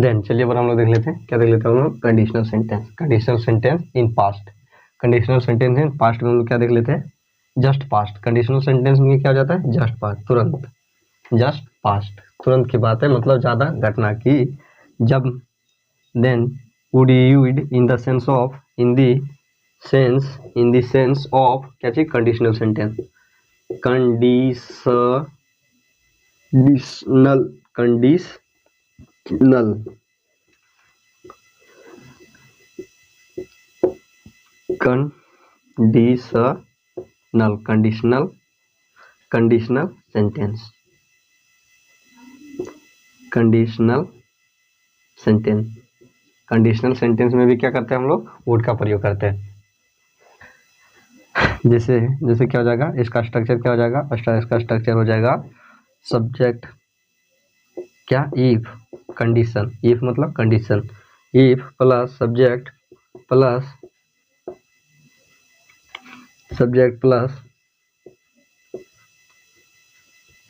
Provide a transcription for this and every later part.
Then चलिए अब हम लोग देख लेते हैं, क्या देख लेते हैं हम लोग, conditional sentence. Conditional sentence in past. Conditional sentence in past में हम लोग क्या देख लेते हैं, जस्ट पास्ट। कंडीशनल सेंटेंस में क्या हो जाता है, जस्ट पास्ट, तुरंत। जस्ट पास्ट तुरंत की बात है, मतलब ज़्यादा घटना की। जब then would used in the sense of, in the sense of क्या चीज, conditional sentence. Conditional conditional conditional sentence. Conditional sentence, conditional sentence में भी क्या करते हैं हम लोग, वुड का प्रयोग करते हैं। जैसे जैसे क्या हो जाएगा, इसका स्ट्रक्चर क्या हो जाएगा, इसका स्ट्रक्चर हो जाएगा सब्जेक्ट क्या, इफ, कंडीशन। इफ मतलब condition, if plus subject plus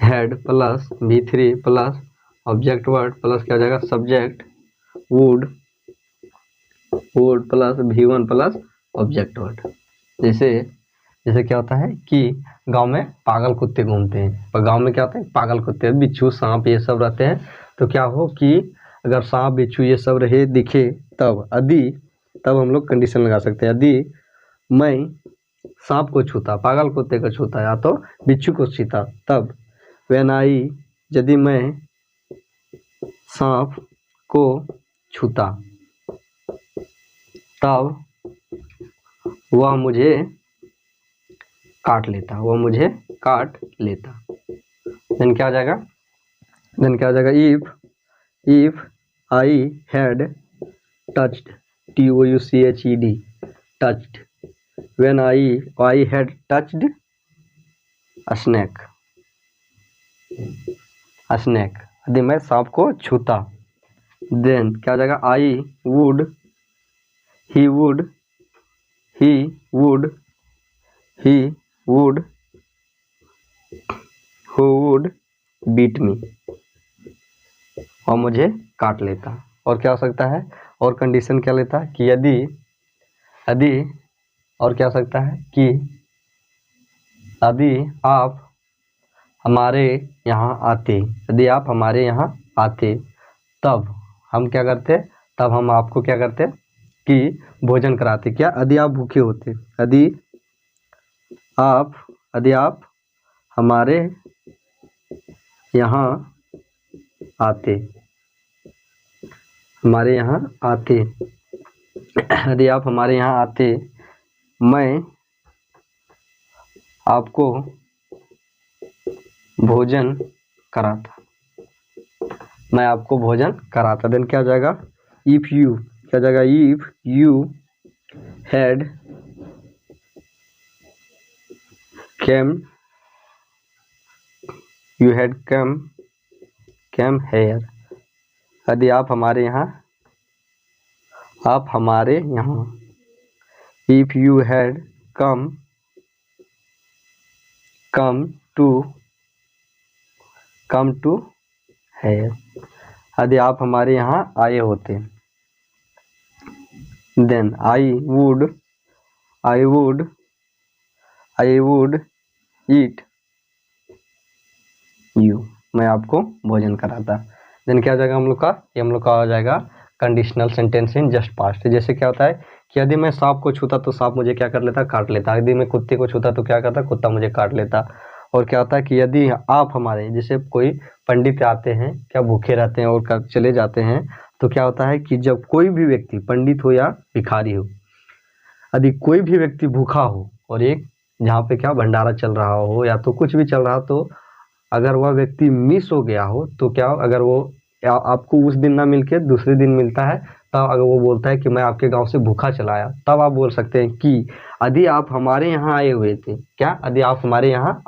head plus V3 plus object word plus क्या हो जाएगा, subject would plus V1 plus object word. जैसे क्या होता है कि गांव में पागल कुत्ते घूमते हैं, पर गांव में क्या होता है, पागल कुत्ते, बिच्छू सांप ये सब रहते हैं। तो क्या हो कि अगर सांप बिच्छू ये सब रहे दिखे, तब हम लोग कंडीशन लगा सकते हैं। यदि मैं सांप को छूता, पागल कुत्ते को छूता या तो बिच्छू को छूता, तब व्हेन आई, यदि मैं सांप को छूता तब वह मुझे काट लेता, देन क्या हो जाएगा, if I had touched, TOUCHED, touched, when I had touched a snake, यदि मैं सांप को छूता, देन क्या हो जाएगा, ही वुड बीट मी, और मुझे काट लेता। और क्या हो सकता है, और कंडीशन क्या लेता कि यदि और क्या हो सकता है कि यदि आप हमारे यहाँ आते, तब हम क्या करते, तब हम आपको क्या करते कि भोजन कराते। क्या, यदि आप भूखे होते, यदि आप हमारे यहाँ आते, यदि आप हमारे यहाँ आते, मैं आपको भोजन कराता, देन क्या हो जाएगा, if you had come here, यदि आप हमारे यहाँ if you had come to here, यदि आप हमारे यहाँ आए होते, then I would eat you, मैं आपको भोजन कराता। देन क्या हो जाएगा हम लोग का, ये हम लोग का हो जाएगा conditional sentence in just passed. जैसे क्या होता है कि यदि मैं सांप को छूता तो सांप मुझे क्या कर लेता, काट लेता। यदि मैं कुत्ते को छूता तो क्या करता, कुत्ता मुझे काट लेता। और क्या होता है कि यदि आप हमारे, जैसे कोई पंडित आते हैं, क्या भूखे रहते हैं और चले जाते हैं, तो क्या होता है कि जब कोई भी व्यक्ति, पंडित हो या भिखारी हो, यदि कोई भी व्यक्ति भूखा हो और एक जहाँ पे क्या भंडारा चल रहा हो या तो कुछ भी चल रहा हो, तो अगर वह व्यक्ति मिस हो गया हो तो क्या, अगर वो आपको उस दिन ना मिलके दूसरे दिन मिलता है, तब अगर वो बोलता है कि मैं आपके गांव से भूखा चला आया, तब आप बोल सकते हैं कि यदि आप हमारे यहाँ आए हुए थे, क्या, यदि आप हमारे यहाँ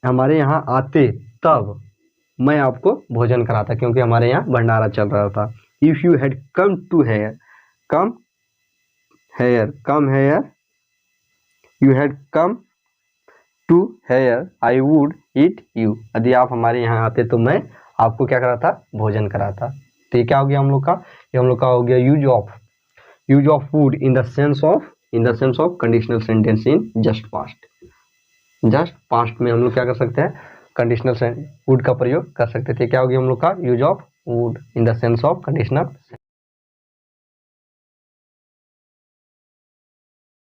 हमारे यहाँ आते, तब मैं आपको भोजन कराता, क्योंकि हमारे यहाँ भंडारा चल रहा था। If you had come here you had come to here I would eat you, यदि आप हमारे यहाँ आते तो मैं आपको क्या करा था, भोजन करा था। तो ये क्या हो गया हम लोग का, ये हम लोग का हो गया use of food in the sense of conditional sentence in just passed में हम लोग क्या कर सकते हैं, कंडीशनल वुड का प्रयोग कर सकते थे। क्या हो गया हम लोग का, use of would in the sense of conditional